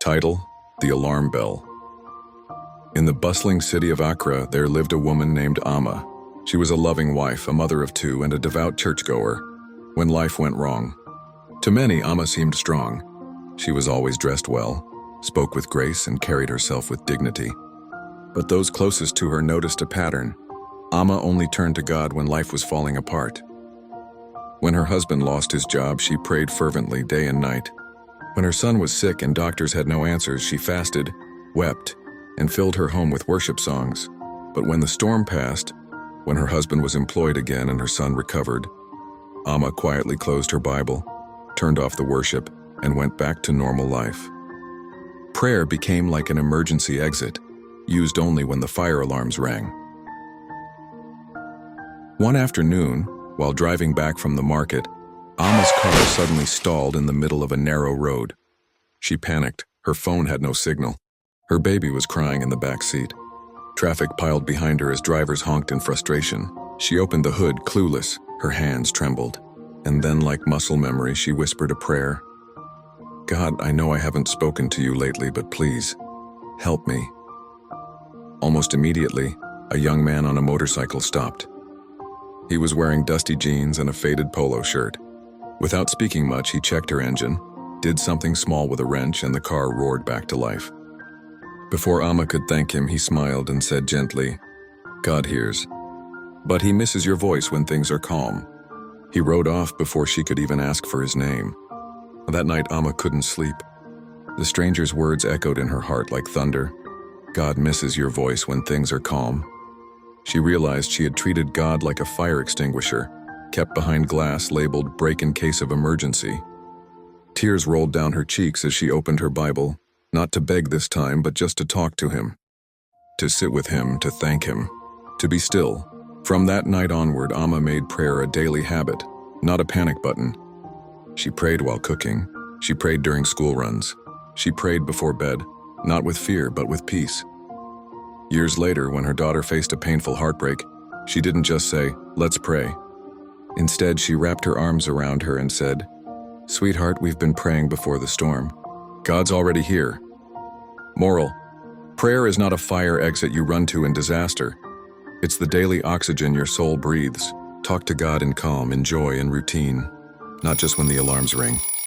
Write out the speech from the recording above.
Title: The Alarm Bell. In the bustling city of Accra, there lived a woman named Amma. She was a loving wife, a mother of two, and a devout churchgoer. When life went wrong, to many, Amma seemed strong. She was always dressed well, spoke with grace, and carried herself with dignity. But those closest to her noticed a pattern. Amma only turned to God when life was falling apart. When her husband lost his job, she prayed fervently day and night. When her son was sick and doctors had no answers, she fasted, wept, and filled her home with worship songs. But when the storm passed, when her husband was employed again and her son recovered, Amma quietly closed her Bible, turned off the worship, and went back to normal life. Prayer became like an emergency exit, used only when the fire alarms rang. One afternoon, while driving back from the market, Amma's car suddenly stalled in the middle of a narrow road. She panicked. Her phone had no signal. Her baby was crying in the back seat. Traffic piled behind her as drivers honked in frustration. She opened the hood, clueless. Her hands trembled. And then, like muscle memory, she whispered a prayer. "God, I know I haven't spoken to you lately, but please, help me." Almost immediately, a young man on a motorcycle stopped. He was wearing dusty jeans and a faded polo shirt. Without speaking much, he checked her engine, did something small with a wrench, and the car roared back to life. Before Amma could thank him, he smiled and said gently, "God hears, but he misses your voice when things are calm." He rode off before she could even ask for his name. That night, Amma couldn't sleep. The stranger's words echoed in her heart like thunder. God misses your voice when things are calm. She realized she had treated God like a fire extinguisher, kept behind glass labeled "break in case of emergency." Tears rolled down her cheeks as she opened her Bible, not to beg this time, but just to talk to him, to sit with him, to thank him, to be still. From that night onward, Amma made prayer a daily habit, not a panic button. She prayed while cooking. She prayed during school runs. She prayed before bed, not with fear, but with peace. Years later, when her daughter faced a painful heartbreak, she didn't just say, "Let's pray." Instead, she wrapped her arms around her and said, "Sweetheart, we've been praying before the storm. God's already here." Moral: prayer is not a fire exit you run to in disaster. It's the daily oxygen your soul breathes. Talk to God in calm, in joy, in routine, not just when the alarms ring.